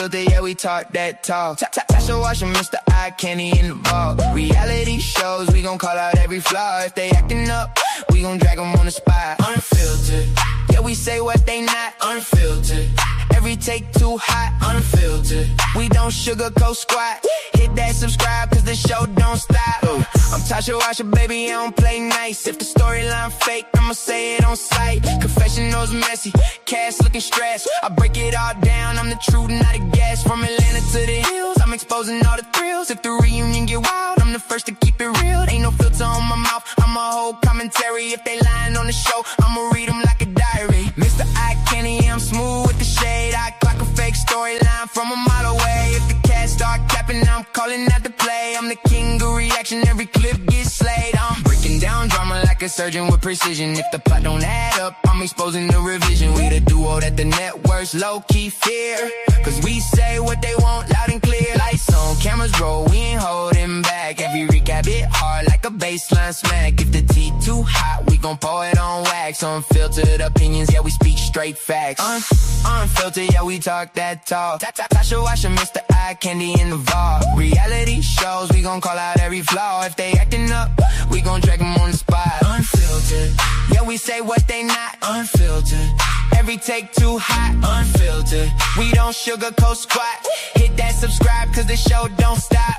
Unfiltered, yeah, we talk that talk. Tasha Washa Mr. EyeCandy in the vault. Reality shows, we gon' call out every flaw. If they acting up, we gon' drag them on the spot. Unfiltered, yeah, we say what they not. Unfiltered, every take too hot. Unfiltered, we don't sugarcoat squat. Hit that subscribe, cause the show don't stop. I'm Tasha Washa, baby, I don't play nice. If the storyline fake, I'ma say it on sight. Confessionals messy, cash looking stressed. I break it all down, I'm the truth, not a guess. From Atlanta to the hills, I'm exposing all the thrills. If the reunion get wild, I'm the first to keep it real. Ain't no filter on my mouth, I'm a whole commentary. If they lying on the show, I'ma read them like a diary. Mr. EyeCandy, I'm smooth with the shade. I clock a fake storyline from a mile away. If the cast start capping, I'm calling out the play. I'm the king of reaction, every clip gets slayed. I'm breaking down drama like a surgeon with precision. If the plot don't add up, I'm exposing the revision. We the duo that the networks low-key fear, cause we say what they want loud and clear. Lights on, cameras roll, we ain't holding back. Every recap hit hard like a baseline smack. If the tea too hot, we gon' pour it on wax. Unfiltered opinions, yeah, we speak straight facts. Unfiltered, yeah, we talk that talk. Tasha Washa Mr. EyeCandy in the vault. Reality shows, we gon' call out every flaw. If they acting up, we gon' drag them on the spot. Unfiltered, yeah, we say what they not. Unfiltered, every take too hot. Unfiltered, we don't sugarcoat squat. Hit that subscribe, cause the show don't stop.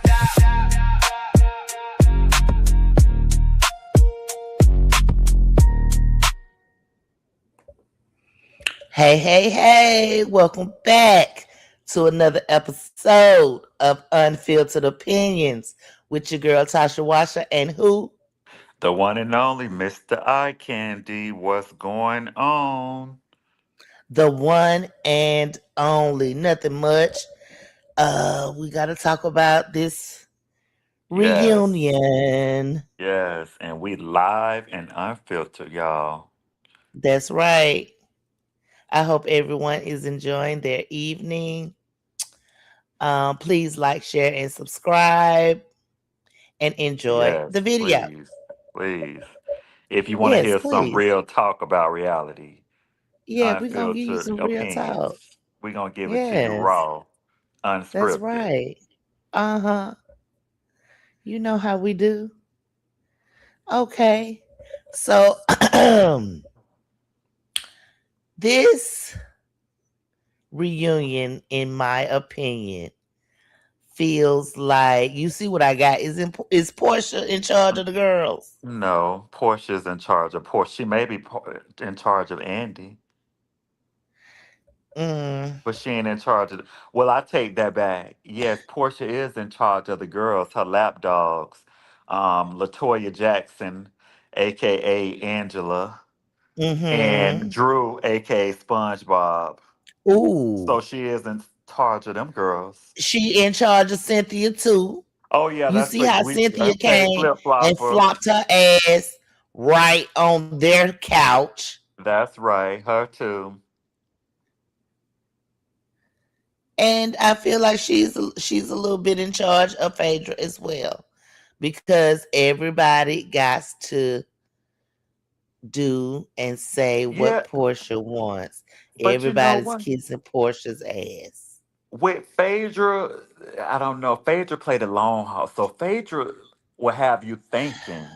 Hey, welcome back to another episode of Unfiltered Opinions with your girl Tasha Washa and who? The one and only Mr. EyeCandy. What's going on? The one and only. Nothing much. We got to talk about this reunion. Yes, and we live and unfiltered, y'all. That's right. I hope everyone is enjoying their evening. Please like, share, and subscribe and enjoy the video. Please. If you want to hear some real talk about reality. Yeah, we're going to give you some real talk. We're going to give it to you raw, unscripted. That's right. Uh-huh. You know how we do. Okay. So, this reunion, in my opinion, feels like, you see what I got? Is Porsha in charge of the girls? No, Porsha's in charge of Porsha. She may be in charge of Andy. But she ain't in charge of... Well, I take that back. Yes, Porsha is in charge of the girls, her lapdogs. LaToya Jackson, a.k.a. Angela. And Drew, a.k.a. SpongeBob. Ooh. So she is in charge of them girls. She in charge of Cynthia, too. Oh, yeah. You see how Cynthia came and flopped her ass right on their couch. That's right. Her, too. And I feel like she's a little bit in charge of Phaedra as well, because everybody got to do and say what Porsha wants. But everybody's kissing Porsha's ass. With Phaedra, I don't know. Phaedra played a long haul, so Phaedra will have you thinking.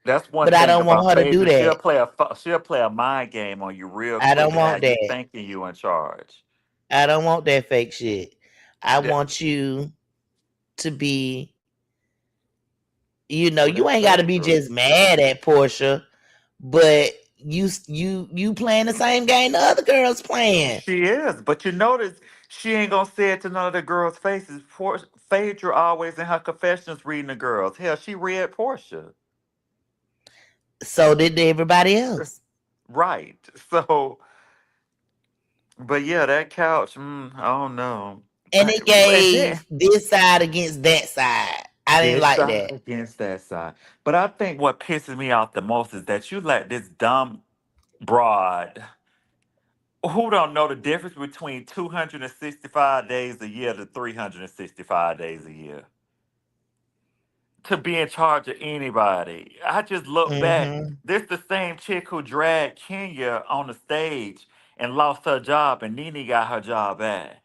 That's one. But I don't want her to do that. She'll play a mind game on you real quick. I don't want that. Thinking you in charge. I don't want that fake shit. I want you to be, you ain't got to be just mad at Porsha, but you playing the same game the other girls playing. She is, but you notice she ain't gonna say it to none of the girls' faces. Phaedra always in her confessions reading the girls. Hell, she read Porsha. So did everybody else. Right. So... But yeah, that couch, I don't know. And it gave this side against that side. I didn't like that. Against that side. But I think what pisses me off the most is that you let this dumb broad who don't know the difference between 265 days a year to 365 days a year to be in charge of anybody. I just look back. This the same chick who dragged Kenya on the stage and lost her job, and Nene got her job back.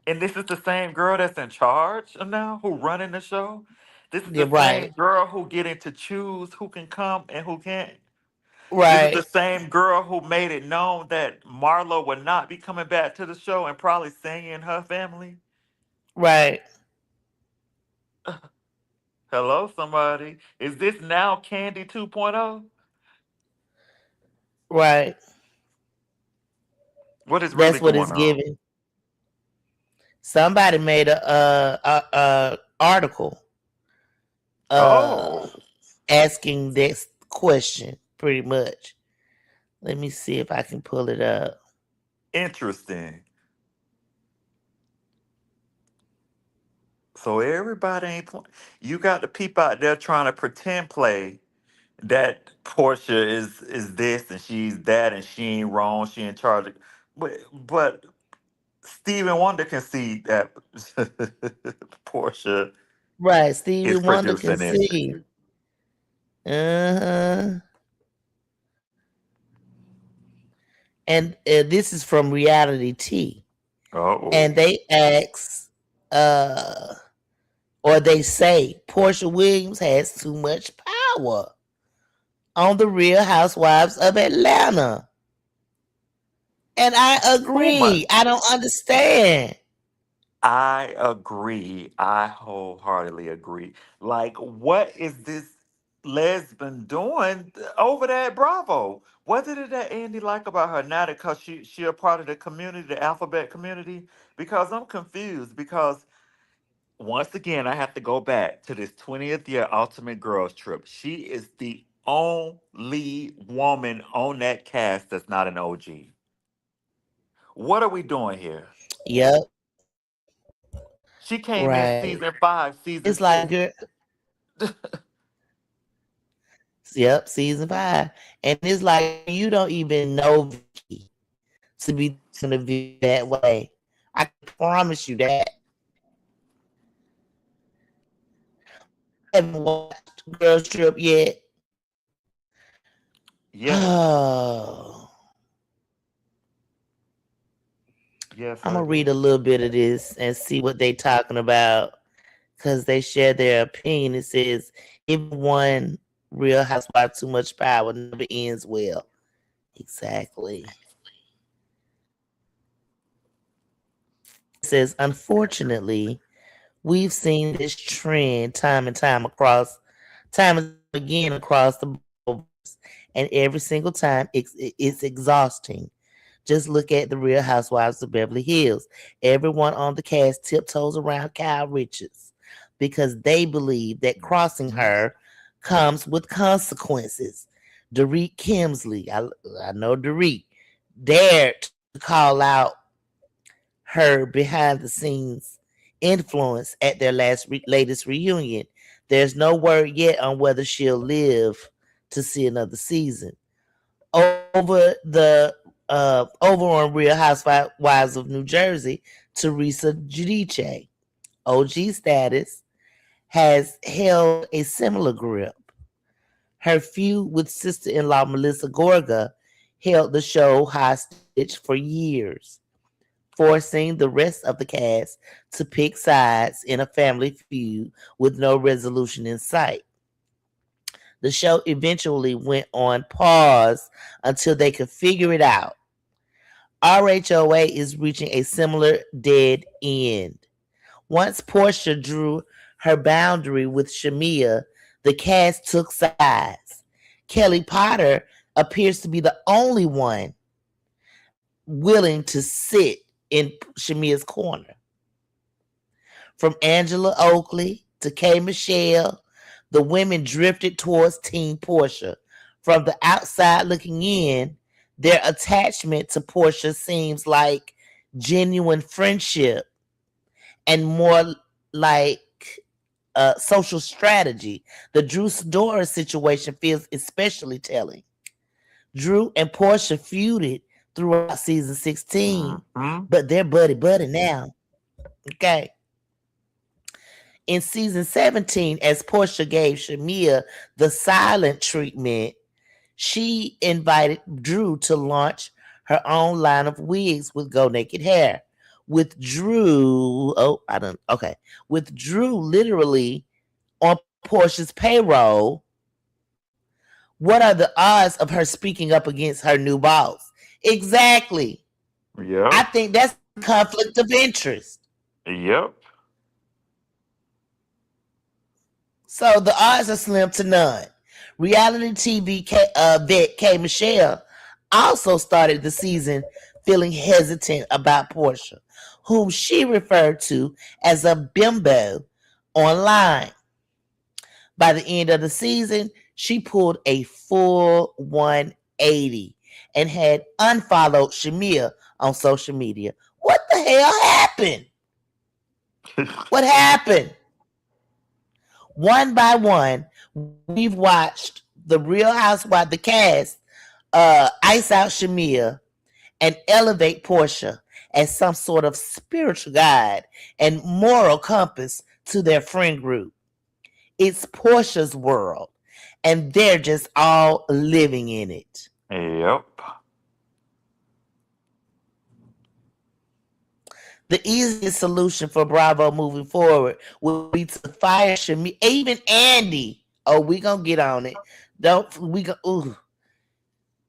And this is the same girl that's in charge now, who running the show. This is the You're right. same girl who getting to choose who can come and who can't. This is the Right. same girl who made it known that Marlo would not be coming back to the show and probably singing her family. Right. Hello, somebody. Is this now Candy 2.0? Right. What is really That's what going it's on? giving. Somebody made a article uh Oh, asking this question pretty much. Let me see if I can pull it up. interesting. So everybody ain't you got the people out there trying to pretend play that Portia is this and she's that and she ain't wrong, she in charge of, but Stephen Wonder can see that Portia Right. Stevie is Wonder can producing it. see. Uh-huh. And this is from Reality T. Oh, And they ask, uh, or they say, Porsha Williams has too much power on the Real Housewives of Atlanta. And I too agree. I much. don't understand. I agree. I wholeheartedly agree. Like, what is this lesbian doing over there at Bravo? What did that Andy like about her now? Because she a part of the community, the alphabet community. Because I'm confused. Because once again, I have to go back to this 20th year Ultimate Girls Trip. She is the only woman on that cast that's not an OG. What are we doing here? Yep. She came in Right. season five, It's season like, six. girl, yep, season 5. And it's like, you don't even know Vicky to be talking to Vicky that way. I can promise you that. Haven't watched Girls Trip yet. Yes, Oh, yes, I'm I gonna read a do. little bit of this and see what they talking about because they share their opinion. It says, "If one Real Housewife too much power never ends well." Exactly. It says, "Unfortunately, we've seen this trend time and time and again across the board, and every single time it's exhausting. Just look at the Real Housewives of Beverly Hills. Everyone on the cast tiptoes around Kyle Richards because they believe that crossing Mhm. her comes with consequences. Dorit Kemsley, I know Dorit, dared to call out her behind the scenes influence at their latest reunion. There's no word yet on whether she'll live to see another season. Over on Real Housewives of New Jersey, Teresa Giudice, OG status, has held a similar grip. Her feud with sister-in-law Melissa Gorga held the show hostage for years, forcing the rest of the cast to pick sides in a family feud with no resolution in sight. The show eventually went on pause until they could figure it out. RHOA is reaching a similar dead end. Once Porsha drew her boundary with Shamea, the cast took sides. Kelly Potter appears to be the only one willing to sit in Shamea's corner. From Angela Oakley to Kay Michelle, the women drifted towards Team Porsha. From the outside looking in, their attachment to Porsha seems like genuine friendship and more like social strategy. The Drew Sidora situation feels especially telling. Drew and Porsha feuded throughout season 16, Mhm. but they're buddy buddy now. Okay. In season 17, as Porsha gave Shamea the silent treatment, she invited Drew to launch her own line of wigs with Go Naked Hair, with Drew. Oh, I don't. Okay, with Drew literally on Portia's payroll. What are the odds of her speaking up against her new boss? Exactly. I Yep. think that's a conflict of interest. Yep. So the odds are slim to none. Reality TV vet K. Michelle also started the season feeling hesitant about Porsha, whom she referred to as a bimbo online. By the end of the season, she pulled a full 180 and had unfollowed Shamea on social media. What the hell happened? What happened? One by one, we've watched the Real Housewives, the cast, ice out Shamea and elevate Porsha as some sort of spiritual guide and moral compass to their friend group. It's Porsha's world, and they're just all living in it. Yep. The easiest solution for Bravo moving forward would be to fire Shamea, even Andy. Oh, we gonna get on it. Don't we go? Ooh.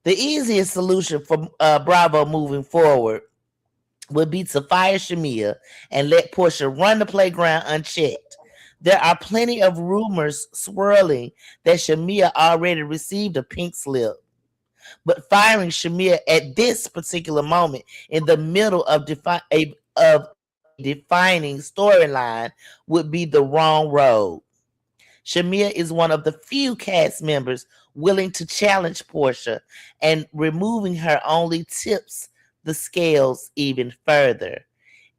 The easiest solution for Bravo moving forward would be to fire Shamea and let Porsha run the playground unchecked. There are plenty of rumors swirling that Shamea already received a pink slip. But firing Shamea at this particular moment in the middle of, a defining storyline would be the wrong road. Shamea is one of the few cast members willing to challenge Porsha, and removing her only tips the scales even further.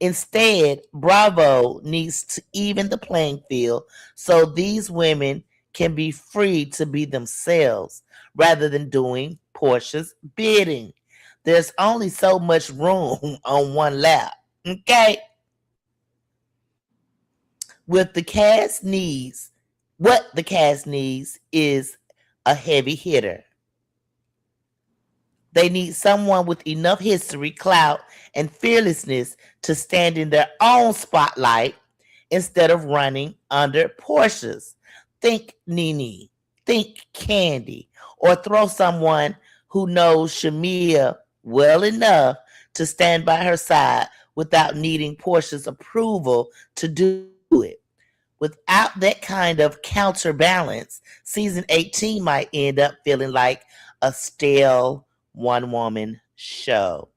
Instead, Bravo needs to even the playing field so these women can be free to be themselves rather than doing Porsha's bidding. There's only so much room on one lap. Okay? With the cast needs, what the cast needs is a heavy hitter. They need someone with enough history, clout, and fearlessness to stand in their own spotlight instead of running under Porsches. Think Nene, think Candy, or throw someone who knows Shamea well enough to stand by her side without needing Portia's approval to do it. Without that kind of counterbalance, season 18 might end up feeling like a stale one woman show.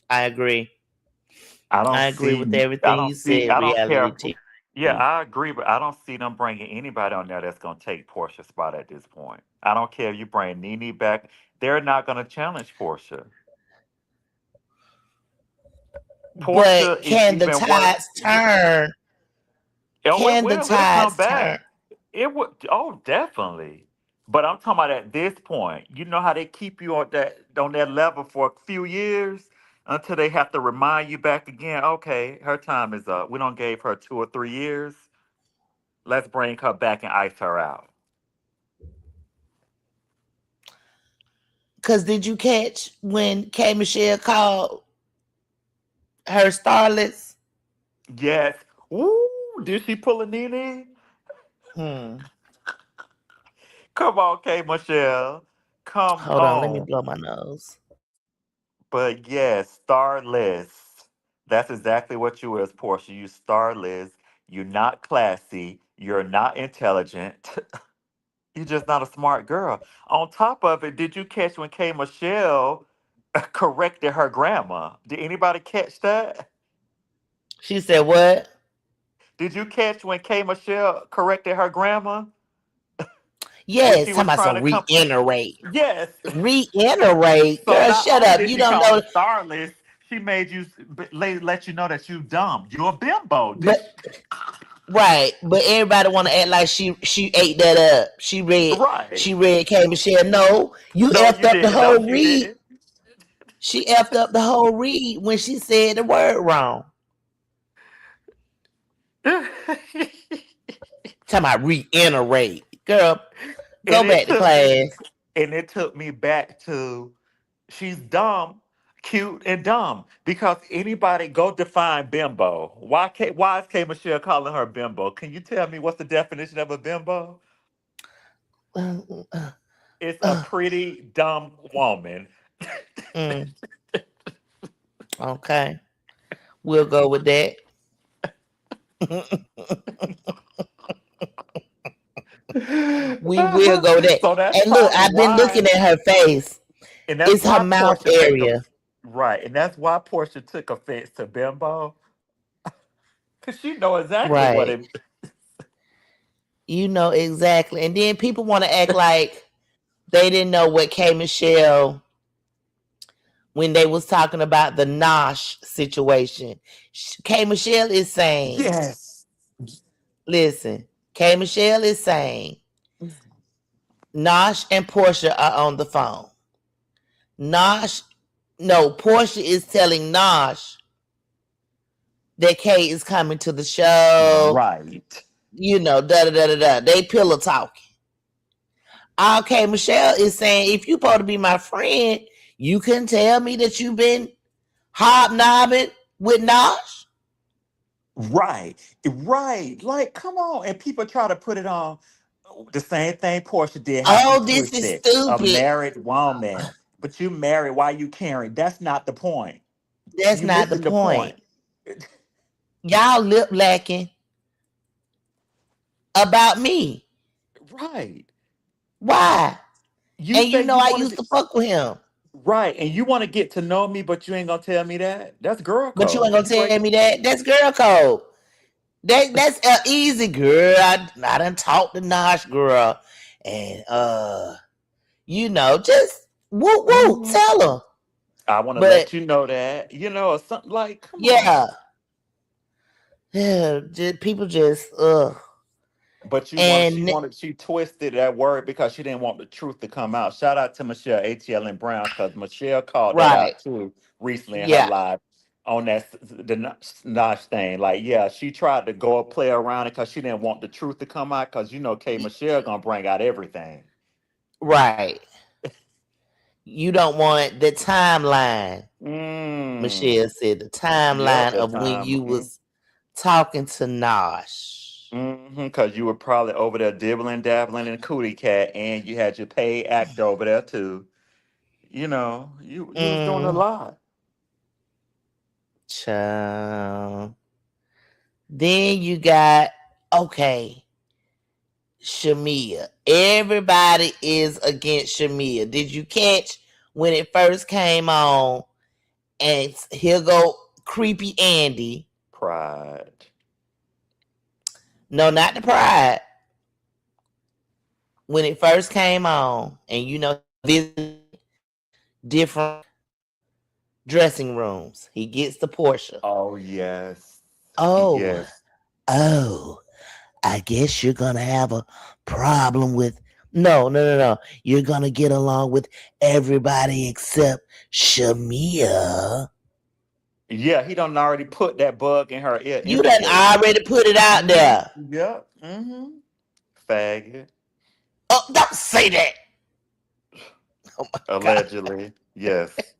I agree. I don't I agree with see. I everything don't you see. said, I don't reality care. TV. Yeah, I agree, but I don't see them bringing anybody on there that's going to take Portia's spot at this point. I don't care if you bring Nene back; they're not going to challenge Porsha. But Porsha is can the even worse. tides turn? Oh, it Can the will. It'll come tides back. turn? It would. Oh, definitely. But I'm talking about at this point. You know how they keep you on that level for a few years until they have to remind you back again. Okay, her time is up. We don't gave her 2 or 3 years. Let's bring her back and ice her out. Because did you catch when K. Michelle called her starlets? Yes. Ooh, did she pull a Nene? Hmm. Come on, K. Michelle. Come Hold on, let me on. blow my nose. But yes, starless. That's exactly what you is, Portia. You starless. You're not classy. You're not intelligent. You're just not a smart girl. On top of it, did you catch when K. Michelle corrected her grandma? Did anybody catch that? She said, what? Did you catch when K. Michelle corrected her grandma when Yes, she talking was about trying some to come? reiterate. Yes. Reiterate? So Girl, not shut only up. did You she don't call know. you starless, she made you let you know that you dumb. You're a bimbo. Did But right, but everybody want to act like she ate that up. right. She read K. Michelle. No, you No, effed you up the didn't. No, whole she read. didn't. She effed up the whole read when she said the word wrong. and Talking about reiterate. Girl, go it back to took me class. and it took me back to she's dumb. cute and dumb. Because anybody go define bimbo. Why is K Michelle calling her bimbo? Can you tell me what's the definition of a bimbo? Uh, It's a pretty dumb woman. mm, okay, we'll go with that. We will go with that. So that's And look, probably I've been looking why, at her face. and that's It's her why mouth Portia take a area. right, and that's why Portia took offense to bimbo, cause she know exactly what Right. it. You know exactly. And then people want to act like they didn't know what K Michelle when they was talking about the Nosh situation. K Michelle is saying, Yes. listen, K Michelle is saying Nosh and Porsha are on the phone. Nosh, no, Porsha is telling Nosh that Kay is coming to the show. Right. You know, da da da da da. They pillow talking. Okay, Michelle is saying, if you supposed to be my friend, you can tell me that you've been hobnobbing with Nosh. Right. Right. Like, come on. And people try to put it on the same thing Portia did, how she Oh, this is twisted a stupid. married woman. But you married, why you carrying? That's not the point. That's You not the missing the point. point. Y'all lip lacking about me. Right. Why? You And you say know you I want used to to fuck with him. right, and you want to get to know me, but you ain't gonna tell me that. That's girl But you ain't code. gonna You tell break me that. That's girl code. That's easy, girl. I done talked to Nosh, girl. And you know, just woo woo, Mhm. tell her. I want to But let you know that, or something like, come yeah, on. yeah, people just But and she twisted that word because she didn't want the truth to come out. Shout out to Michelle ATL and Brown because Michelle called that right, out too recently in her yeah, live on the Nosh thing. Like, yeah, she tried to go play around it because she didn't want the truth to come out because K Michelle gonna bring out everything. right. You don't want the timeline. Mm. Michelle said the Yep, timeline that of when time. you was talking to Nosh. Because you were probably over there dibbling, dabbling in cootie cat, and you had your paid actor over there too. You was doing a Mm, lot. child. Then you got okay, Shamea. Everybody is against Shamea. Did you catch when it first came on? And here go creepy Andy. Pride. No, not the Pride. When it first came on, and you know he visited different dressing rooms. He gets the Porsha. Oh yes, Oh, yes. oh, I guess you're gonna have a problem with. No, no, no, no. You're gonna get along with everybody except Shamea. Yeah, he done already put that bug in her ear, You done implicating her. already put it out there. Yep. Faggot. Oh, don't say that. Oh my God. Allegedly. Yes.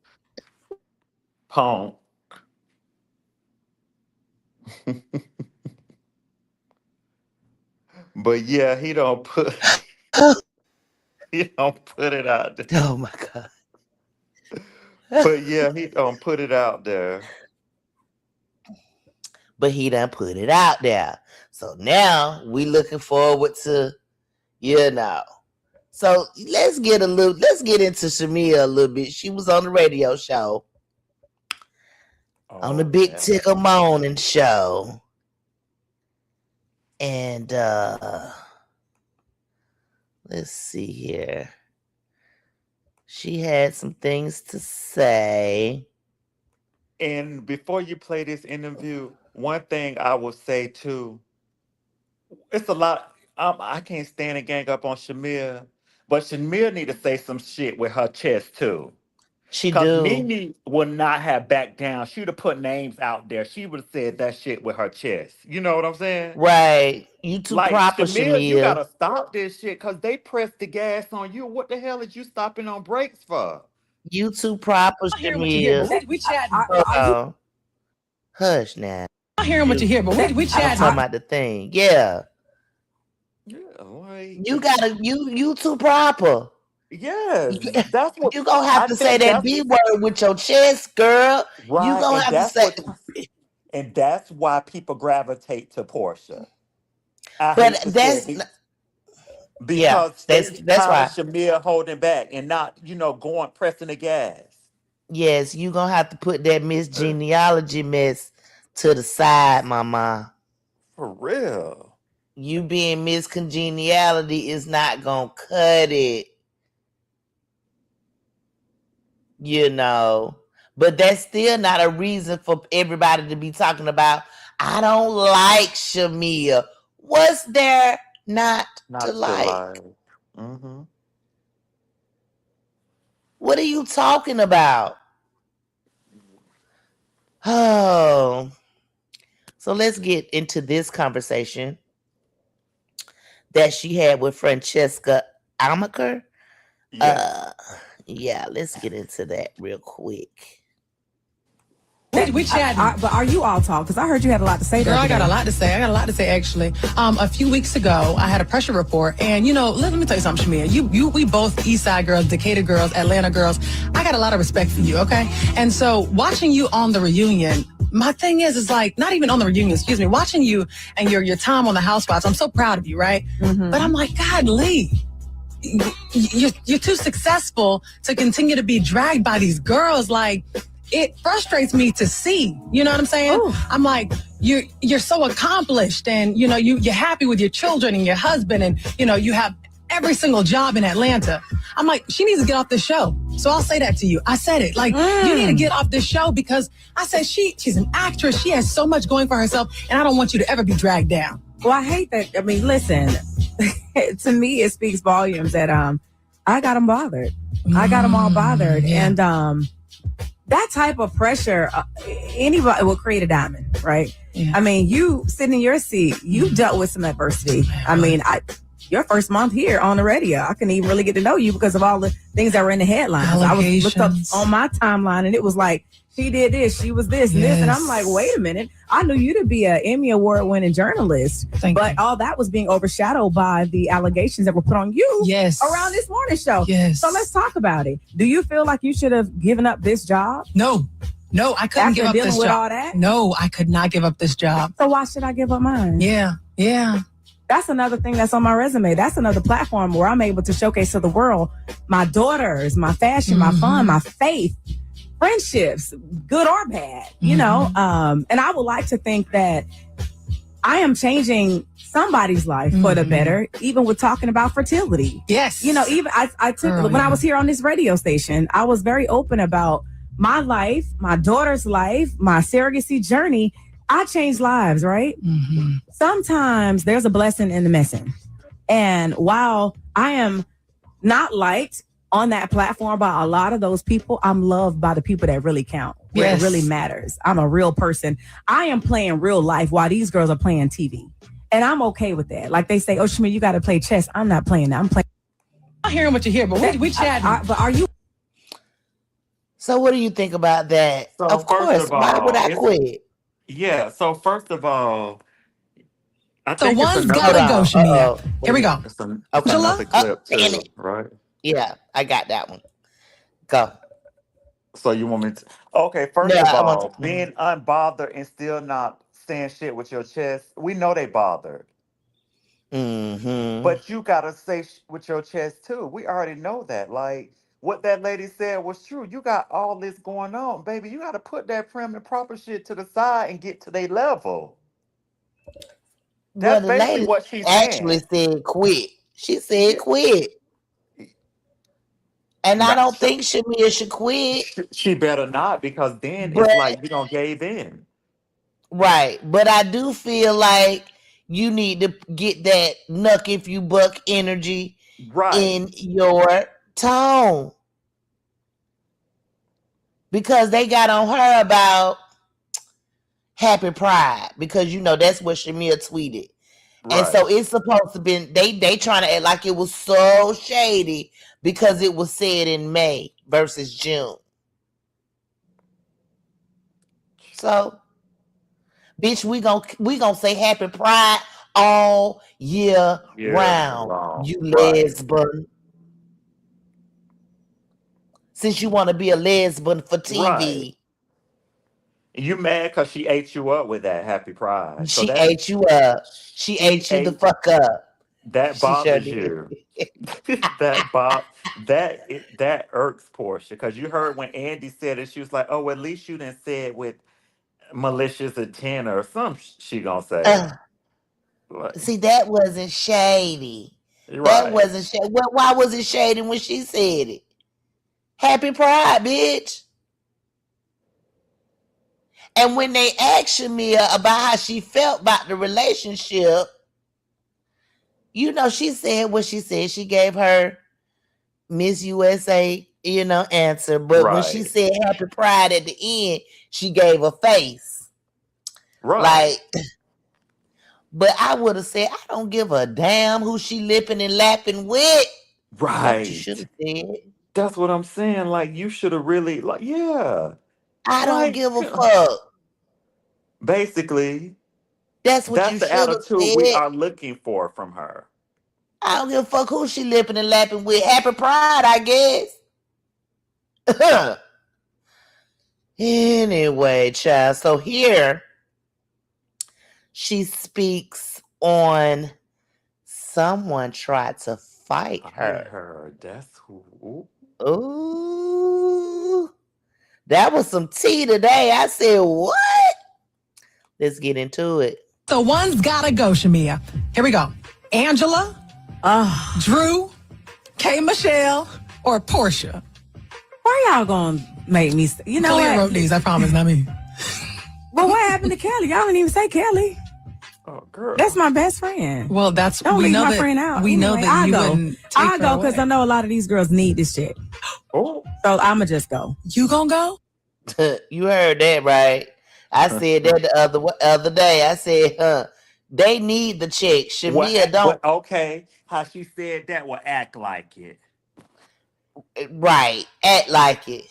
Punk. But yeah, he don't put he don't put it out there. Oh my God. But yeah, he don't put it out there. But he done put it out there. So now we looking forward to, you know. So let's get into Shamea a little bit. She was on the radio show, on the Oh Big yeah. Ticker Morning show. And let's see here. She had some things to say. And before you play this interview, one thing I will say too, it's a lot. I can't stand and gang up on Shamir, but Shamir need to say some shit with her chest too. She Cause do. Nene would not have backed down. She would have put names out there. She would have said that shit with her chest. You know what I'm saying? Right. You too Like proper, Shamir, you Shamea. gotta stop this shit because they pressed the gas on you. What the hell is you stopping on brakes for? You too proper, Shamea. We chat. Hush now. I'm hearing what you hear, but we chat. I'm talking about the thing. Yeah. Yeah, like You gotta you too proper. yes, that's what You gonna have I to say think. that That's B word with your chest, girl. You right, gonna have to say, and that's why people gravitate to Porsha. I but hate to say that's it yeah, because they that's tired of why. Shamea holding back and not, going pressing the gas. Yes, you gonna have to put that Miss Genealogy mess to the side, mama. For real. You being Miss Congeniality is not gonna cut it. But that's still not a reason for everybody to be talking about, I don't like Shamea. What's there not to Not to like? lie. Mm-hmm. What are you talking about? Oh, so let's get into this conversation that she had with Francesca Amaker. Yes. Yeah, let's get into that real quick. We chat. But are you all talk? Because I heard you had a lot to say. Girl, I got a lot to say. Actually. A few weeks ago, I had a pressure report, and let me tell you something, Shamea. We both East Side girls, Decatur girls, Atlanta girls. I got a lot of respect for you, okay? And so, watching you on the reunion, my thing is like not even on the reunion. Excuse me, watching you and your time on the Housewives. I'm so proud of you, right? Mm-hmm. But I'm like, God, Lee. You're too successful to continue to be dragged by these girls. Like, it frustrates me to see. You know what I'm saying? Ooh. I'm like, you're so accomplished, and you're happy with your children and your husband, and you have every single job in Atlanta. I'm like, she needs to get off this show. So I'll say that to you. I said it. Like, you need to get off this show, because I said she's an actress. She has so much going for herself, and I don't want you to ever be dragged down. Well, I hate that. I mean, listen, to me, it speaks volumes that I got them bothered. I got them all bothered. Yeah. And that type of pressure, anybody will create a diamond, right? Yeah. I mean, you sitting in your seat, you dealt with some adversity. I mean, your first month here on the radio, I couldn't even really get to know you because of all the things that were in the headlines. I was looked up on my timeline, and it was like, she did this, she was this, and this. And I'm like, wait a minute. I knew you to be an Emmy Award-winning journalist. But all that was being overshadowed by the allegations that were put on you around this morning show. Yes. So let's talk about it. Do you feel like you should have given up this job? No, I couldn't give up this job. With all that? No, I could not give up this job. So why should I give up mine? Yeah. That's another thing that's on my resume. That's another platform where I'm able to showcase to the world my daughters, my fashion, my fun, my faith, friendships, good or bad, and I would like to think that I am changing somebody's life for the better, even with talking about fertility. Yes. Even I took, when I was here on this radio station, I was very open about my life, my daughter's life, my surrogacy journey. I changed lives, right? Mm-hmm. Sometimes there's a blessing in the messing. And while I am not liked on that platform by a lot of those people, I'm loved by the people that really count, where it really matters. I'm a real person. I am playing real life while these girls are playing TV. And I'm okay with that. Like they say, oh, Shamea, you got to play chess. I'm not playing that. I'm playing. I'm hearing what you hear, but we chatting. But are you? So what do you think about that? So of course, why would I quit? Yeah, so first of all, I so think one's gotta go, Shamea. Here we go. It's another clip too, right? Yeah, I got that one. Go. So you want me to? Okay, first of all, being unbothered and still not saying shit with your chest, we know they bothered. Mm-hmm. But you gotta say with your chest too. We already know that. Like what that lady said was true. You got all this going on, baby. You gotta put that prim and proper shit to the side and get to their level. That's basically what she actually said. Quit. She said quit. And I don't think Shamea should quit. She better not, because then it's like you don't gave in. Right. But I do feel like you need to get that knuck if you buck energy in your tone. Because they got on her about Happy Pride. Because, that's what Shamea tweeted. Right. And so it's supposed to be, they trying to act like it was so shady because it was said in May versus June. So, bitch, we gonna say Happy Pride all year round. Long. You Right. lesbian. Since you want to be a lesbian for Right. TV, You mad because she ate you up with that Happy Pride. So she that ate you up. She she ate you the ate fuck up. that She sure bothers did. you. That irks Portia because you heard when Andy said it, she was like, "Oh, at least you didn't say it with malicious intent or some she gonna say." Uh, Like, see, that wasn't shady. you're That right, wasn't shady. Why was it shady when she said it? Happy Pride, bitch. And when they asked Shamea about how she felt about the relationship, you know, she said what she said. She gave her Miss USA, answer. But when she right, said Happy Pride at the end, she gave a face. right, Like, but I would have said, I don't give a damn who she lipping and lapping with. That's what you should right. have said. That's what I'm saying. Like, you should have really, like, yeah, I don't like, give a fuck. basically, That's what that's you the should have attitude we said. are looking for from her. I don't give a fuck who she lipping and lapping with. Happy Pride, I guess. Anyway, child. So here she speaks on someone tried to fight I her. heard that's who. Ooh, that was some tea today. I said, what? Let's get into it. So one's gotta go, Shamea. Here we go. Angela, Drew, K. Michelle, or Porsha. Why y'all gonna make me? You know Clea what? wrote these. I promise, not me. But what happened to Kelly? Y'all didn't even say Kelly. Oh, girl. That's my best friend. Well, that's Don't we leave know my that friend out. we know Anyway, that you I'll go. wouldn't take I'll her go because away. I know a lot of these girls need this shit. Oh, So I'ma just go. You gonna go? You heard that, right? I said that the other day. I said, they need the check. Shamea don't. okay. How she said that will act like it. Right. Act like it.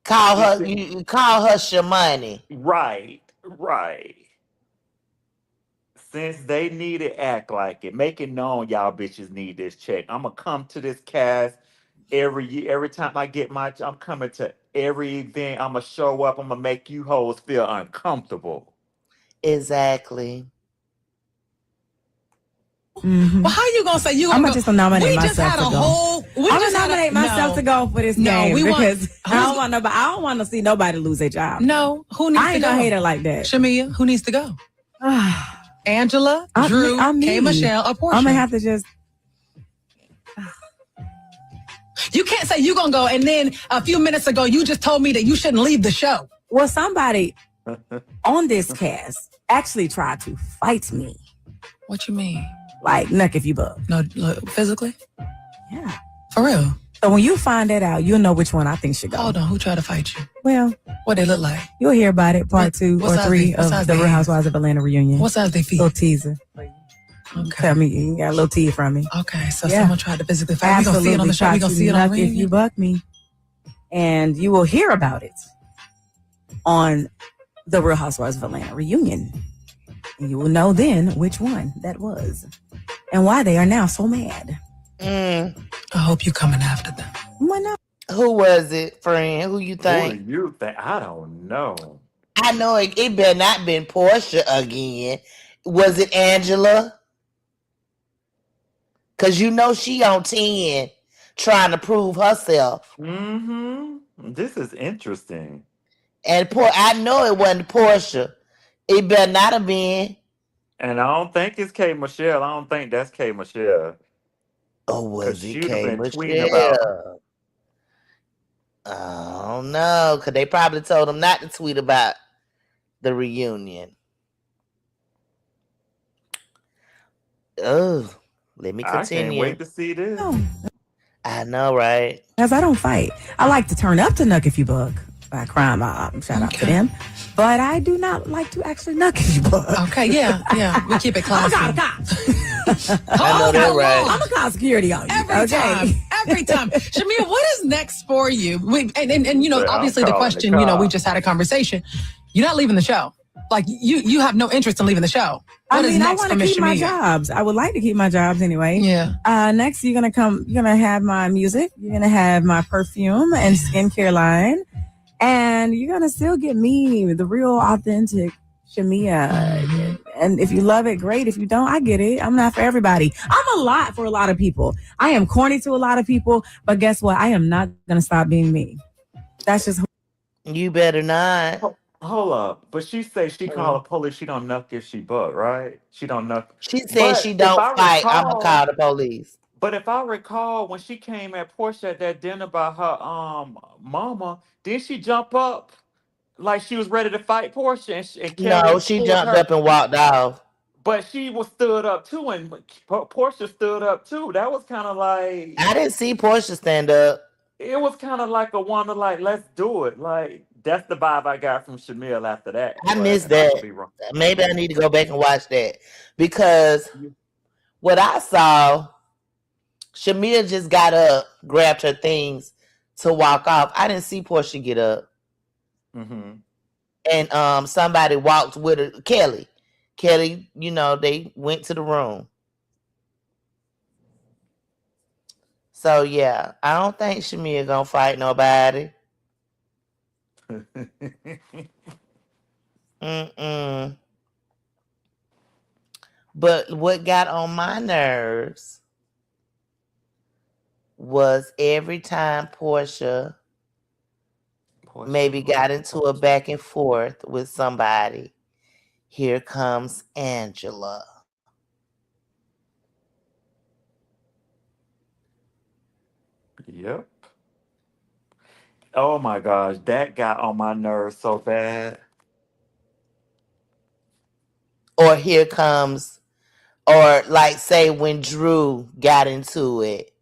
Call her. You call her Shamani. Right, right. Since they need it, act like it. Make it known y'all bitches need this check. I'm gonna come to this cast every year. Every time I get I'm coming to every event. I'm gonna show up. I'm gonna make you hoes feel uncomfortable. Exactly. Mm-hmm. Well, how you gonna say you gonna I'm go? gonna just nominate we myself just had to a go. whole. We I'm just gonna had nominate myself to go for this game because I don't want nobody. I don't want to see nobody lose their job. No, who needs I to ain't go? gonna hate her like that. Shamea, who needs to go? Angela, Drew, K. Michelle, or Porsha. I'm gonna have to just. You can't say you gonna go, and then a few minutes ago you just told me that you shouldn't leave the show. Well, somebody on this cast actually tried to fight me. What you mean? Like, nuck if you buck. No, physically? Yeah. For real? So when you find that out, you'll know which one I think should go. Hold on, who tried to fight you? Well, what they look like? You'll hear about it, part 2 or 3 of the Real Housewives of Atlanta reunion. What size they feet? Little teaser. Okay. Tell me, you got a little tea from me. Okay, so someone tried to physically fight. We're Absolutely. gonna see it on the show. We're gonna see it on the If you buck me. And you will hear about it on the Real Housewives of Atlanta reunion. And you will know then which one that was and why they are now so mad. I hope you're coming after them. Why not? Who was it, friend? Who you Who think? do you think? I don't know. I know it better not been Porsha again. Was it Angela? Because you know she on 10 trying to prove herself. Mm-hmm. This is interesting. And I know it wasn't Porsha. It better not have been. And I don't think it's K. Michelle. I don't think that's K. Michelle. Oh, was it She'd have K. been tweeting about her. I don't know. Because they probably told him not to tweet about the reunion. Oh, let me continue. I can't wait to see this. I know, right? Because I don't fight. I like to turn up to Nuck If You Buck by crime. Shout out to them. But I do not like to actually Nuck If You Buck. Okay, yeah. We keep it classy. I'm a cop. I know that, right? I'm a call security on you. Every every time. Shamea, what is next for you? And you know, obviously the question, we just had a conversation. You're not leaving the show. Like you have no interest in leaving the show. What is next I want for to Miss keep my Shamea? jobs. I would like to keep my jobs anyway. Yeah. Next, you're gonna have my music. You're gonna have my perfume and skincare line, and you're gonna still get me, the real, authentic Shamea. And if you love it, great. If you don't, I get it. I'm not for everybody. I'm a lot for a lot of people. I am corny to a lot of people, but guess what? I am not gonna stop being me. That's just who. You better not. Hold up. But she say she call the police. She don't know if she booked, right? She don't know. She said she But if don't I fight. I'ma call recall, the police. but if I recall, when she came at Porsha at that dinner by her mama, did she jump up like she was ready to fight Porsha and No, Kelly she pulled jumped her? up and walked off. But she was stood up too, and Porsha stood up too. That was kind of like I didn't see Porsha stand up. it was kind of like a wonder, like let's do it. Like that's the vibe I got from Shamil after that. I missed But I could that. be wrong. Maybe I need to go back and watch that because what I saw, Shamia just got up, grabbed her things to walk off. I didn't see Porsha get up, and somebody walked with her. Kelly, they went to the room. So yeah, I don't think Shamia gonna fight nobody. But what got on my nerves was every time Porsha maybe got into a back and forth with somebody, here comes Angela. Yep. Oh my gosh, that got on my nerves so bad. Or here comes, or like say when Drew got into it.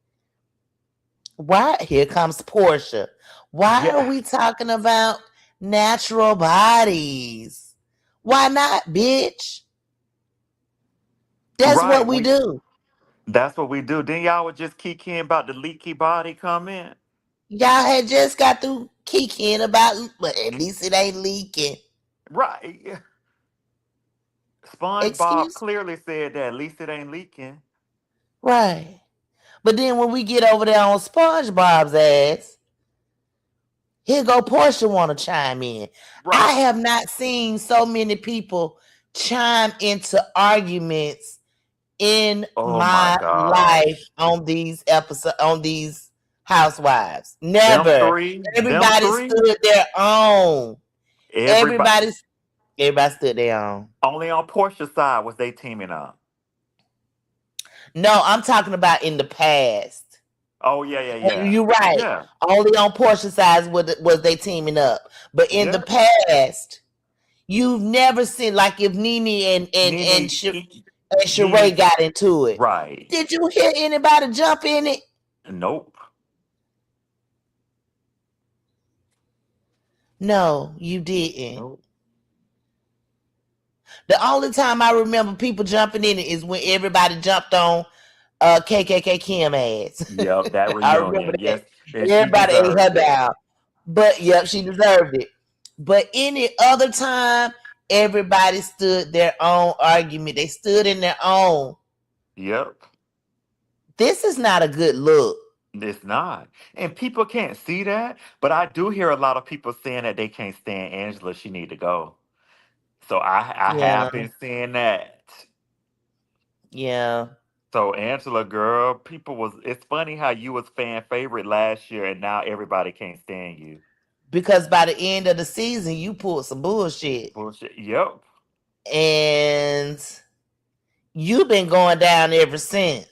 Why? Here comes Porsha. Why are we talking about natural bodies? Why not, bitch? That's what we do. That's what we do. Then y'all would just kick in about the leaky body comment. Y'all had just got through kicking about, but at least it ain't leaking. Right. SpongeBob clearly said that at least it ain't leaking. Right. But then when we get over there on SpongeBob's ass, here go Porsha want to chime in. Right. I have not seen so many people chime into arguments in my life on these episodes, on these Housewives. Never. Everybody stood their own. Everybody stood their own. Only on Porsha's side was they teaming up. No, I'm talking about in the past. Oh, yeah. You're right. Yeah. Only on Porsha's side was they teaming up. But in the past, you've never seen, like if Nene and Sheree got into it. Right. Did you hear anybody jump in it? Nope. No, you didn't. Nope. The only time I remember people jumping in it is when everybody jumped on KKK Kim ass. Yep, that reunion. I remember that. Yes, everybody ate her down. But yep, she deserved it. But any other time, everybody stood their own argument. They stood in their own. Yep. This is not a good look. It's not. And people can't see that. But I do hear a lot of people saying that they can't stand Angela. She need to go. So I have been seeing that. Yeah. So Angela, girl, it's funny how you was fan favorite last year and now everybody can't stand you. Because by the end of the season, you pulled some bullshit. Yep. And you've been going down ever since.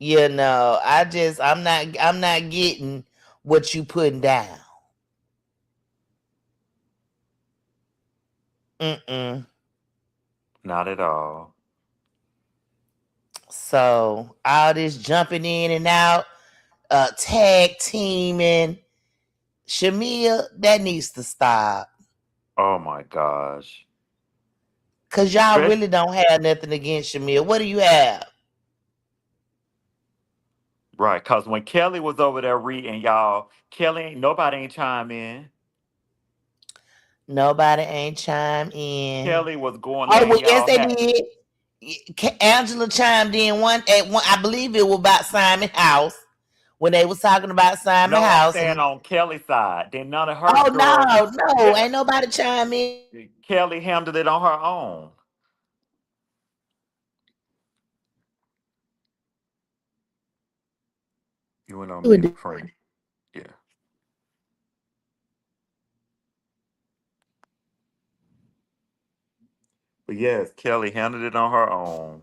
You know, I'm not getting what you putting down. Not at all. So all this jumping in and out, tag teaming, Shamea, that needs to stop. Oh my gosh. Cause y'all Especially, really don't have nothing against Shamea. What do you have? right, because when Kelly was over there reading, y'all, nobody ain't chime in. Nobody ain't chime in. Kelly was going Oh letting well, yes y'all they have. did. Angela chimed in one. I believe it was about Simon House when they was talking about Simon No, I'm House saying and on Kelly's side. Then none of her oh girls. no, Yeah, ain't nobody chime in. Kelly handled it on her own. You went on mute, friend. Yeah. But yes, Kelly handled it on her own.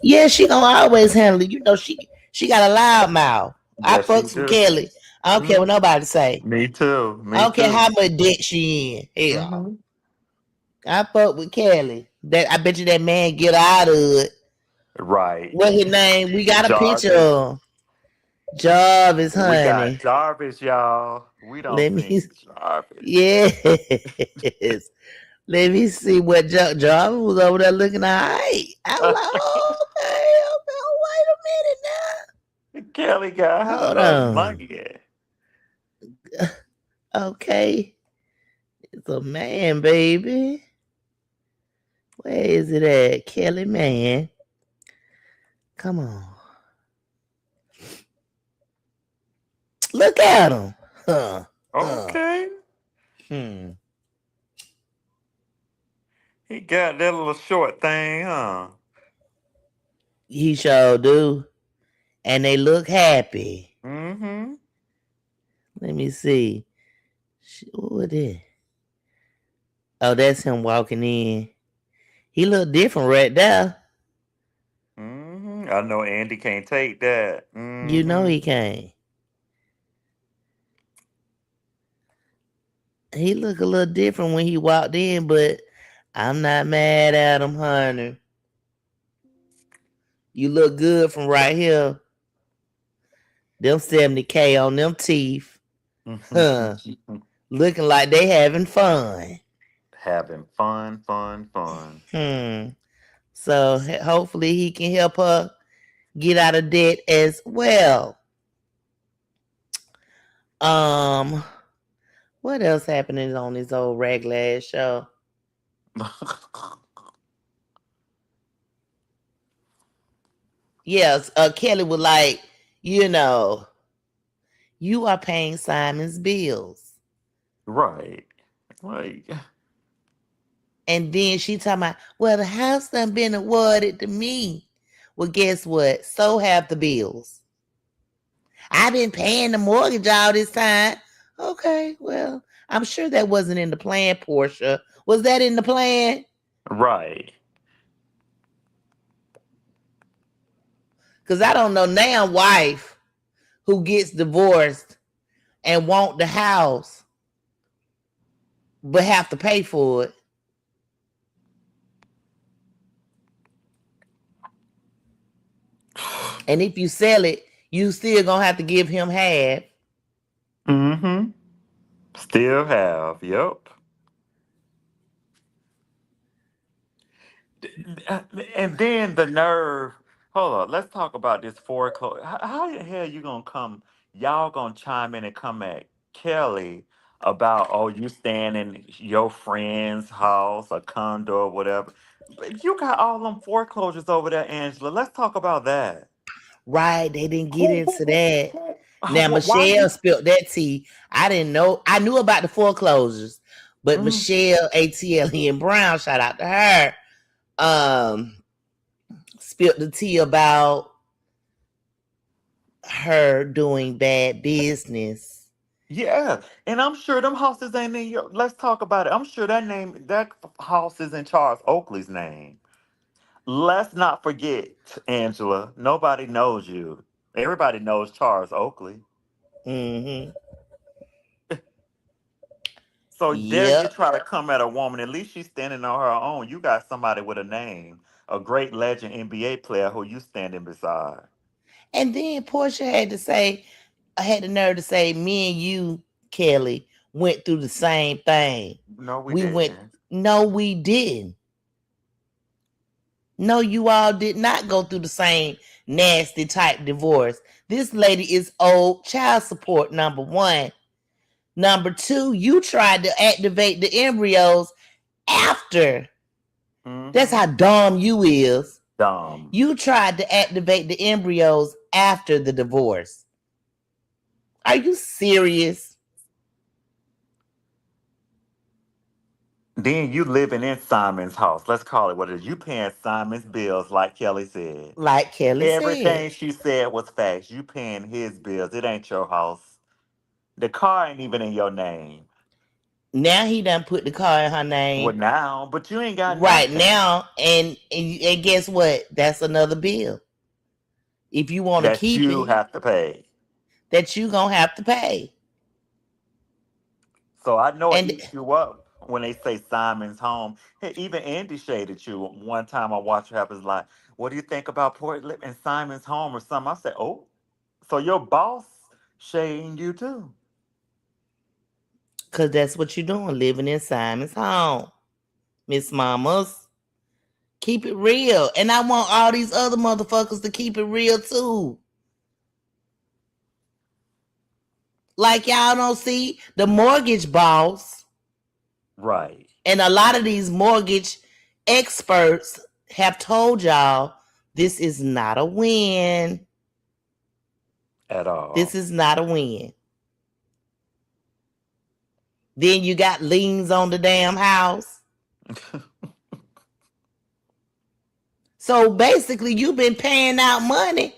Yeah, she gonna always handle it. You know she got a loud mouth. I Yes, she fucks with do. Kelly. I don't care what Hmm. nobody say. Me too. I Me don't care too. how much debt she in. Hell, Hmm. I fuck with Kelly. That I bet you that man get out of it. Right. What his name? We got a picture Jarvis. of Jarvis, We got honey. Jarvis, y'all. We don't Let me, seen Jarvis. yes. Let me see what Jarvis was over there looking at. I was like, oh, okay, Kelly got wait a minute her now. Hold on. money. Okay. It's a man, baby. Where is it at? Kelly man. Come on. Look at him. Huh. Huh. Okay. Hmm. He got that little short thing, huh? He sure do. And they look happy. Mm-hmm. Let me see. What is? Oh, that's him walking in. He look different right there. Mm-hmm. I know Andy can't take that. You know Mm-hmm. he can't. He look a little different when he walked in, but I'm not mad at him, honey. You look good from right here. Them 70K on them teeth. Huh. Looking like they having fun. Having fun, fun, fun. Hmm. So hopefully he can help her get out of debt as well. Um, what else happening on this old regular ass show? Yes, Kelly was like, you know, you are paying Simon's bills. Right. Like, And then she talking about, well, the house done been awarded to me. Well, guess what? So have the bills. I've been paying the mortgage all this time. Okay, well, I'm sure that wasn't in the plan, Porsha. Was that in the plan? right. Because I don't know now wife who gets divorced and want the house but have to pay for it. And if you sell it, you still gonna have to give him half. Mm-hmm. Still have. Yep. Uh, And then the nerve. Hold on. Let's talk about this foreclosure. How the hell you gonna come? Y'all gonna chime in and come at Kelly about, oh, you staying in your friend's house, a condo, or whatever. But you got all them foreclosures over there, Angela. Let's talk about that. Right, they didn't get Who, into that. Now why Michelle you? spilled that tea. I didn't know. I knew about the foreclosures, but Mm, Michelle ATL and Brown, shout out to her, um, spilled the tea about her doing bad business. yeah, and I'm sure them houses ain't in your. Let's talk about it. I'm sure that house is in Charles Oakley's name. Let's not forget, Angela. Nobody knows you. Everybody knows Charles Oakley. Mm-hmm. So dare you Yep. try to come at a woman? At least she's standing on her own. You got somebody with a name, a great legend NBA player who you standing beside. And then Portia had to say, I had the nerve to say, me and you, Kelly, went through the same thing. No, we We went, didn't. no, we didn't. No, you all did not go through the same nasty type divorce. This lady is owed child support, number one. Number two, you tried to activate the embryos after. That's how dumb you is. Dumb. You tried to activate the embryos after the divorce. Are you serious? Then you living in Simon's house. Let's call it what it is. You paying Simon's bills, like Kelly said. Like Kelly said. Everything she said was facts. You paying his bills. It ain't your house. The car ain't even in your name. Now he done put the car in her Well, name. now, but you ain't got Right nothing now, and guess what? That's another bill. If you want to that keep you it, have to pay. that you gonna have to pay. So I know it And eats you up when they say Simon's home. Hey, even Andy shaded you one time. I watched her have his like, what do you think about Portland and Simon's home or something? I said, oh, so your boss shading you too. because that's what you're doing, living in Simon's home. Miss Mamas, keep it real. And I want all these other motherfuckers to keep it real too. Like y'all don't see the mortgage boss. Right. And a lot of these mortgage experts have told y'all this is not a win. At all. This is not a win. Then you got liens on the damn house. So basically, you've been paying out money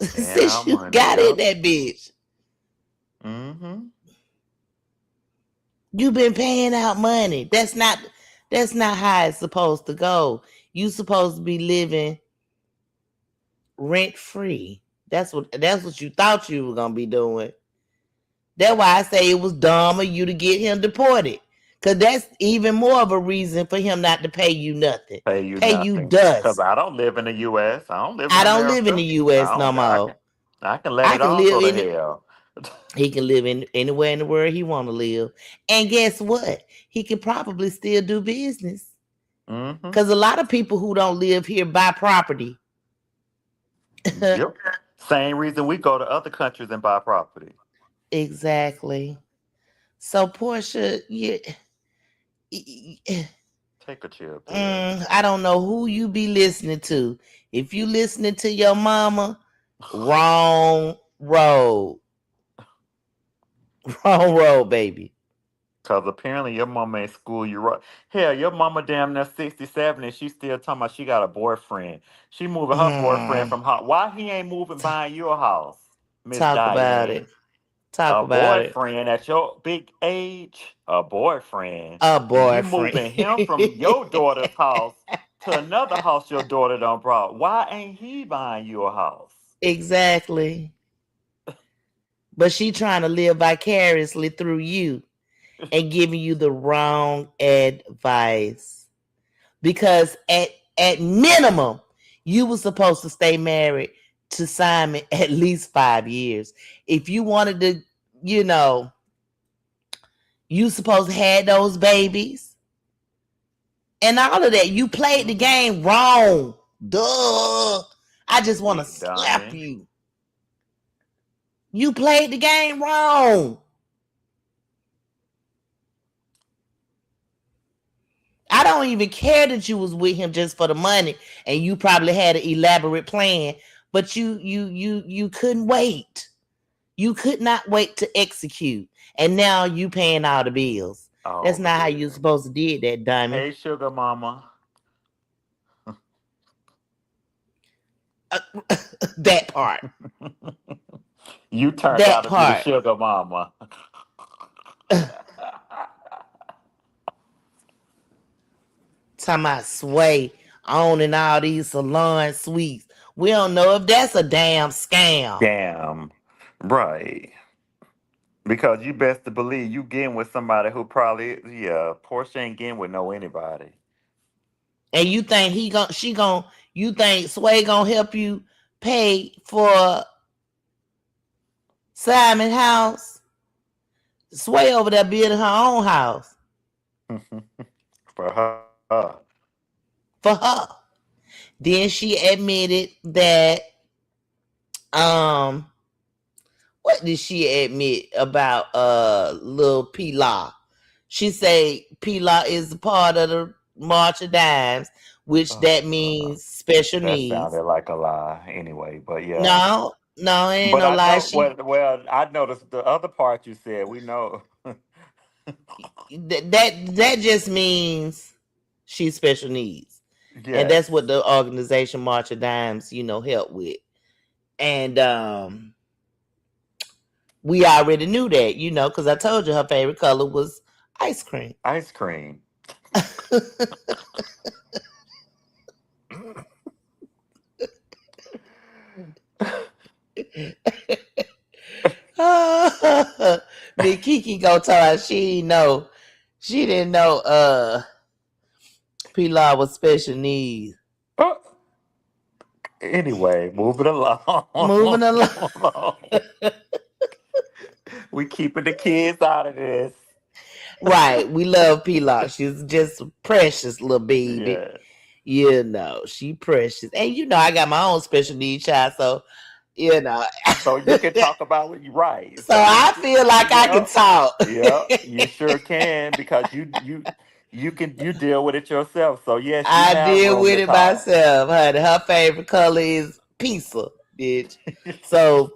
since you got in that bitch. Mm-hmm. You've been paying out money. That's not how it's supposed to go. You supposed to be living rent free. That's what you thought you were gonna be doing. That's why I say it was dumb of you to get him deported. Cause that's even more of a reason for him not to pay you nothing. Pay you dust. Because I don't live in the U.S. I don't live in I America. don't live in the U.S. no more. I can let it all go to hell. He can live in anywhere in the world he want to live. And guess what? He can probably still do business. Because a lot of people who don't live here buy property. Yep. Same reason we go to other countries and buy property. Exactly. So Porsha, take a chill. I don't know who you be listening to. If you listening to your mama, wrong road. Wrong road, baby. Because apparently your mama ain't school you right. Hell, your mama damn near 67 and she still talking about she got a boyfriend. She moving her boyfriend from her. Why he ain't moving buying your house, Miss Diane? About it. Talk a about boyfriend at your big age, a boyfriend. A boyfriend. You moving him from your daughter's house to another house your daughter done brought. Why ain't he buying you a house? Exactly. But she trying to live vicariously through you and giving you the wrong advice. Because at minimum, you were supposed to stay married to Simon at least 5 years. If you wanted to, you supposed to have those babies. And all of that. You played the game wrong. Duh. I just want to slap you. You played the game wrong. I don't even care that you was with him just for the money and you probably had an elaborate plan, but you couldn't wait. You could not wait to execute. And now you paying all the bills. Oh, that's not how you supposed to did that, Diamond. Hey, sugar mama. That part. You turned out to be the sugar mama. Talking about Sway owning all these salon suites. We don't know if that's a damn scam. Damn. Right. Because you best to believe you getting with somebody who probably, Porsha ain't getting with anybody. And you think you think Sway gonna help you pay for Simon's house? Sway over there building her own house. For her. For her. Then she admitted that what did she admit about Lil P-Law? She say P-Law is a part of the March of Dimes, which that means special That needs. sounded like a lie anyway, but yeah. No, it ain't But no I lie. know, well, I noticed the other part you said. We know. That just means she's special needs. And Yes. that's what the organization March of Dimes, help with. And we already knew that, because I told you her favorite color was ice cream. Ice cream. Big Kiki go tell her she didn't know Pilar was special needs. Oh, anyway, moving along. Moving along. We keeping the kids out of this. Right. We love Pilar. She's just a precious little baby. Yeah. She precious. And I got my own special needs child, so So you can talk about what you right. So I feel like I can talk. Yeah, you sure can, because you deal with it yourself. So yes, you I have deal room with to it talk. myself, honey. Her favorite color is pizza, bitch. So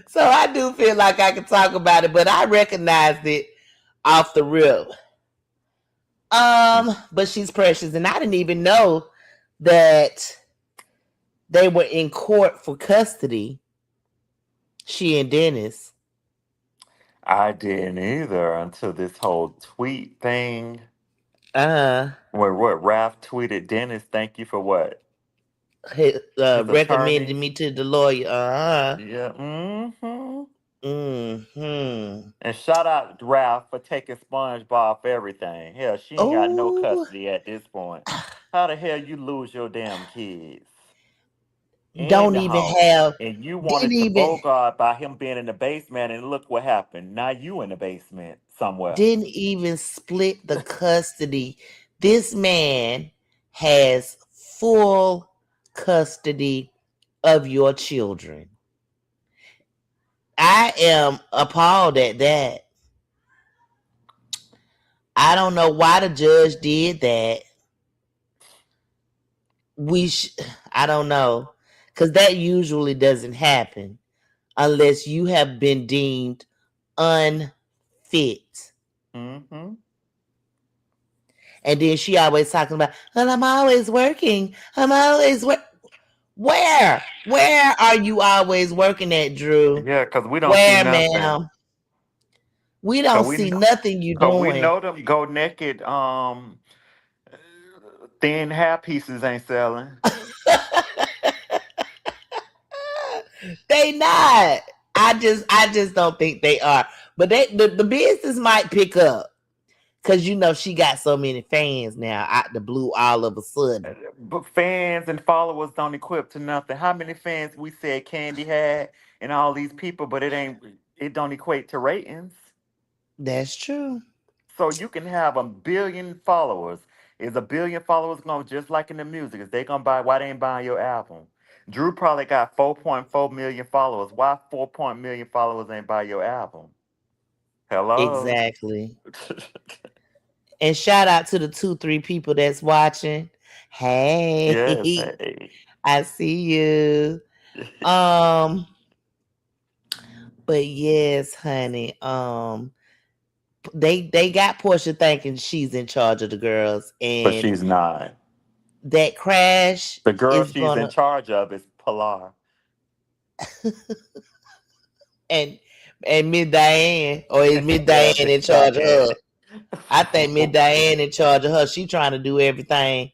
so I do feel like I can talk about it, but I recognized it off the rip. But she's precious, and I didn't even know that they were in court for custody. She and Dennis. I didn't either until this whole tweet thing. Where what Ralph tweeted Dennis, thank you for what? His recommended attorney? me to the lawyer. Yeah. Mm-hmm. And shout out to Ralph for taking SpongeBob for everything. Hell, she ain't got no custody at this point. How the hell you lose your damn kids? Don't even have. And you wanted to bogart by him being in the basement, and look what happened. Now you in the basement somewhere. Didn't even split the custody. This man has full custody of your children. I am appalled at that. I don't know why the judge did that. I don't know. Because that usually doesn't happen unless you have been deemed unfit. Mm-hmm. And then she always talking about, well, I'm always working. Where are you always working at, Drew? Yeah, because we don't see nothing. Ma'am? We don't see nothing you doing. We know them go naked, thin hair pieces ain't selling. They not. I just don't think they are. But the business might pick up. Because she got so many fans now out the blue all of a sudden. But fans and followers don't equip to nothing. How many fans we said Candy had and all these people, but it don't equate to ratings. That's true. So you can have 1 billion followers. Is 1 billion followers going just like in the music? Is they gonna buy? Why they ain't buying your album? Drew probably got 4.4 million followers. Why 4 million followers ain't buy your album? Hello. Exactly. And shout out to the 2-3 people that's watching. Hey, yes, hey. I see you. But yes, honey. They got Porsha thinking she's in charge of the girls, and but she's not. That crash. The girl she's in charge of is Pilar. and Miss Diane, or is Miss Diane in charge of her? I think Miss Diane in charge of her. She trying to do everything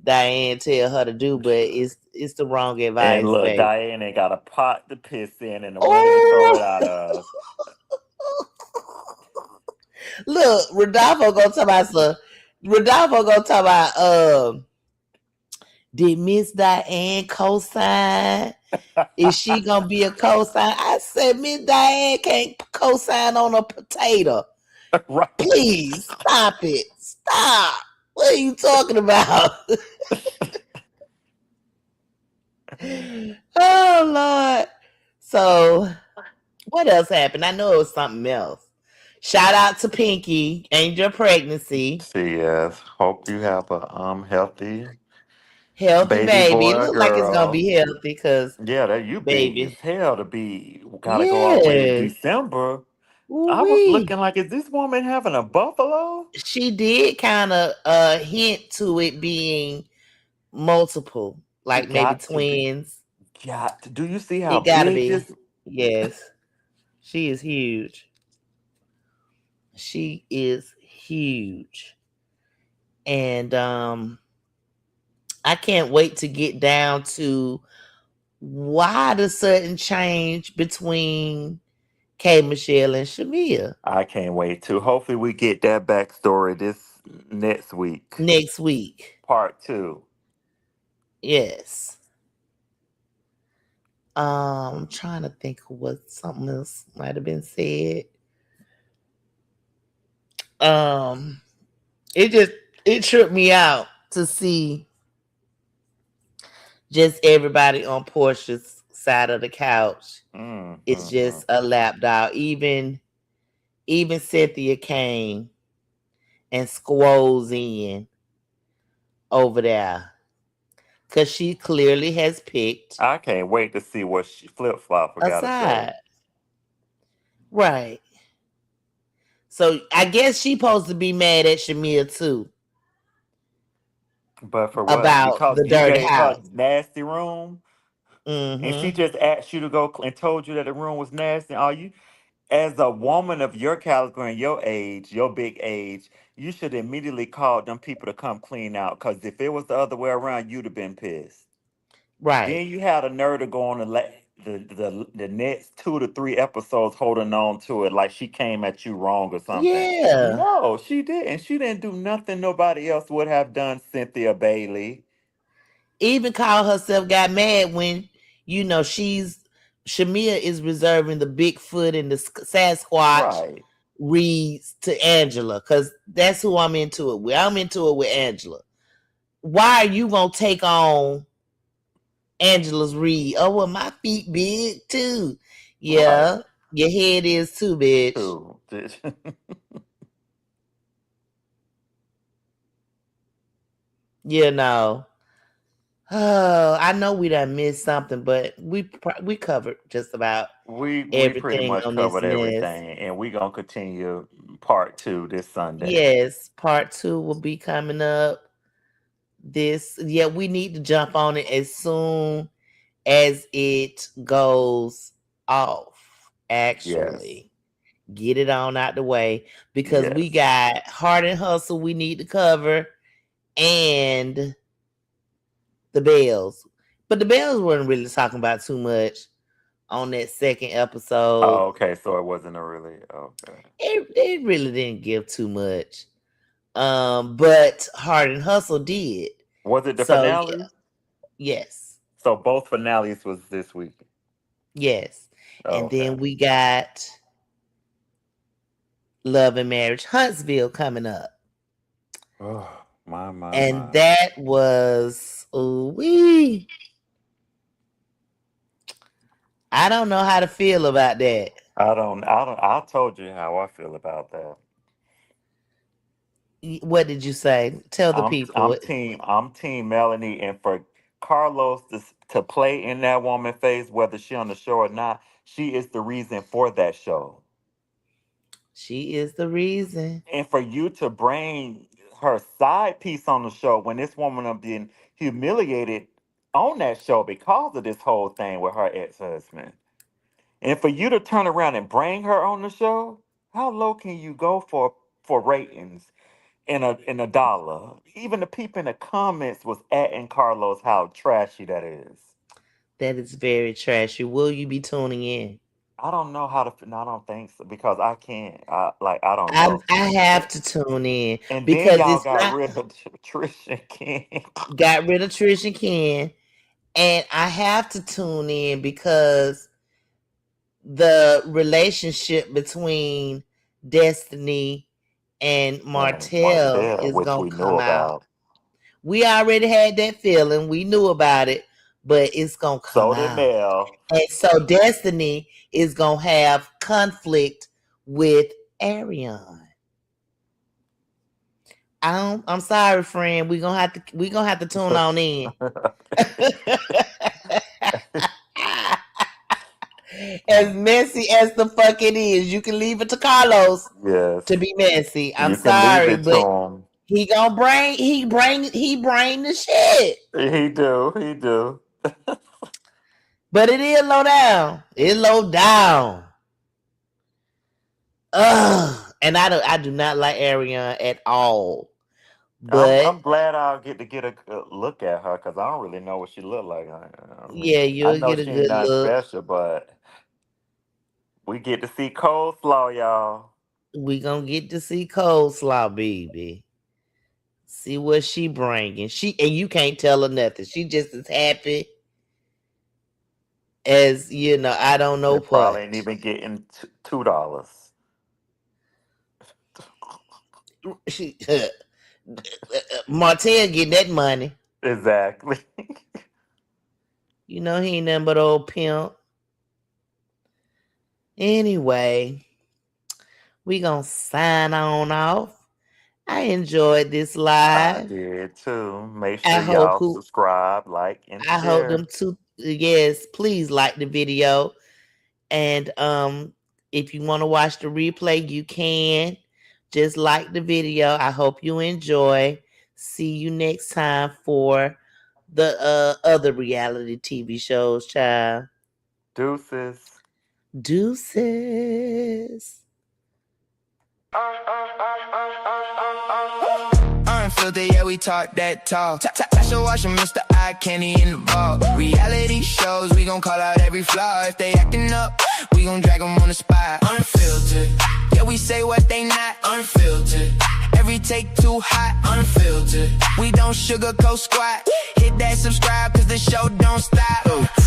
Diane tell her to do, but it's the wrong advice. And look, baby. Diane ain't got a pot to piss in and a window to throw it out of. Look, Rodolfo gonna talk about did Miss Diane co-sign? Is she gonna be a co-sign? I said Miss Diane can't co-sign on a potato. Right. Please stop it. Stop. What are you talking about? Oh Lord. So what else happened? I know it was something else. Shout out to Pinky, Angel Pregnancy. Yes. Hope you have a healthy Healthy baby baby. boy It or look like it's gonna girl. be healthy because Yeah, that you big as baby. hell to be. Gotta go all the way to Yes. December. I was Ooh-wee. looking like, is this woman having a buffalo? She did kind of hint to it being multiple, It like maybe got to be. twins. Got to. Do you see how It gotta big be. this? Yes. She is huge. She is huge. And I can't wait to get down to why the sudden change between K Michelle and Shamea I can't wait to. Hopefully, we get that backstory this next week, next week. part two. Yes. I'm trying to think of what something else might have been said. Um, it tripped me out to see just everybody on Porsha's side of the couch. It's Mm-hmm. just a lap dog. Even Cynthia came and squoze in over there because she clearly has picked I can't wait to see what Flip Flopper a got to say. side. Right. So I guess she supposed to be mad at Shamea too But for what? about Because the you dirty gave her house. nasty room, and she Mm-hmm. just asked you to go and told you that the room was nasty. Are you, as a woman of your caliber and your age, your big age, you should immediately call them people to come clean out. Because if it was the other way around, you'd have been pissed. Right. Then you had a nerve to go on and let the next 2 to 3 episodes holding on to it like she came at you wrong or something. Yeah. No, she didn't. She didn't do nothing nobody else would have done, Cynthia Bailey. Even call herself got mad when Shamea is reserving the Bigfoot and the Sasquatch Right. reads to Angela because that's who I'm into it with. I'm into it with Angela. Why are you gonna take on Angela's read? Oh well, my feet big too. Right. Yeah, your head is too, bitch. Too. You know. Oh, I know we done missed something, but we covered just about We pretty everything much on this covered mess. everything, and we gonna continue part two this Sunday. Yes, part 2 will be coming up. We need to jump on it as soon as it goes off. Yes. Actually, get it on out the way because we Yes. got Heart and Hustle we need to cover and the Bells. But the Bells weren't really talking about too much on that second episode. Oh, okay. So it wasn't a really okay. It really didn't give too much. But Heart and Hustle did. Was it the So yeah, finale? yes, So both finales was this week. yes. Oh, And okay. then we got Love and Marriage Huntsville coming up. Oh, my. And that was we. I don't know how to feel about that. I told you how I feel about that. What did you say? Tell the people. I'm team Melanie, and for Carlos to play in that woman's face, whether she on the show or not, she is the reason for that show. She is the reason. And for you to bring her side piece on the show when this woman is being humiliated on that show because of this whole thing with her ex-husband. And for you to turn around and bring her on the show, how low can you go for ratings in a dollar? Even the people in the comments was atting Carlos how trashy that is. That is very trashy. Will you be tuning in? I don't know how to. No, I don't think so because I can't. I don't I know. I have to tune in And then because y'all it's got not rid of Trisha King. got rid of Trish and Ken, and I have to tune in because the relationship between Destiny and And Martell Martell, is which gonna we knew come out. about. We already had that feeling. We knew about it, but it's gonna come So did out. Mel. And so Destiny is gonna have conflict with Arion. I'm sorry, friend. We're gonna have to tune on in. As messy as the fuck it is, you can leave it to Carlos Yes. to be messy. I'm You can leave sorry, it but to him. he bring the shit. He do. But it is low down. It's low down. Ugh. And I do not like Arion at all. But I'm glad I'll get a look at her because I don't really know what she look like. yeah, I you'll know get a she ain't good nothing look. special, but we get to see coleslaw, y'all. We gonna get to see coleslaw, baby. See what she bringing. And you can't tell her nothing. She just as happy as I don't know They probably what. ain't even getting $2. She Martell getting that money. Exactly. He ain't nothing but old pimp. Anyway, we gonna sign on off. I enjoyed this I live. did too. Make I sure hope y'all subscribe, like, and I hope share. them two. Yes, please like the video. And if you want to watch the replay, you can. Just like the video. I hope you enjoy. See you next time for the other reality TV shows, child. Deuces. Deuces. Unfiltered, yeah, we talk that talk. Tasha Washa Mr. EyeCandy in the vault. Reality shows, we gon' call out every flaw. If they acting up, we gon' drag them on the spot. Unfiltered, yeah, we say what they not. Unfiltered, every take too hot. Unfiltered, we don't sugarcoat squat. Hit that subscribe, cause the show don't stop.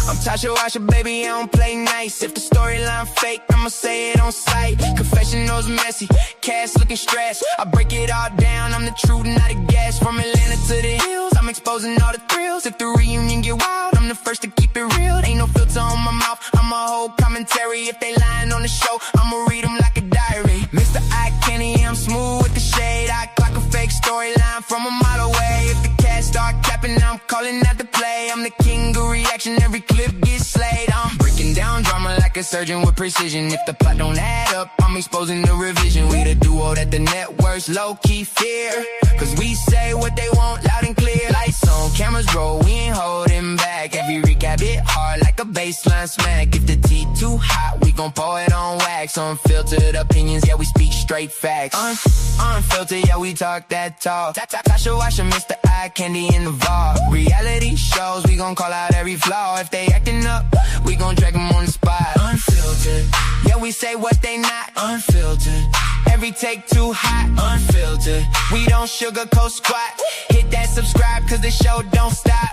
I'm Tasha Washa, baby, I don't play nice. If the storyline fake, I'ma say it on sight. Confessionals messy, cast looking stressed. I break it all down, I'm the truth, not a guess. From Atlanta to the hills, I'm exposing all the thrills. If the reunion get wild, I'm the first to keep it real. Ain't no filter on my mouth, I'm a whole commentary. If they lying on the show, I'ma read them like a diary. Mr. EyeCandy, I'm smooth with the shade. I clock a fake storyline from a mile away. If the cast start capping, I'm calling out the play. I'm the king of reaction, every clip gets slayed. I'm breaking down drama like a surgeon with precision. If the plot don't add up, I'm exposing the revision. We the duo that the networks low-key fear, cause we say what they want loud and clear. Lights on, cameras roll, we ain't holding back. Every recap hit hard like a baseline smack. If the tea too hot, we gon' pour it on wax. Unfiltered opinions, yeah, we speak straight facts. Unfiltered, yeah, we talk that talk. Tasha Washa Mr. EyeCandy in the vault. Reality shows, we gon' call out every flaw. If they acting up, we gon' drag them on the spot. Unfiltered, yeah, we say what they not. Unfiltered, every take too hot. Unfiltered, we don't sugarcoat squat. Hit that subscribe, cause the show don't stop.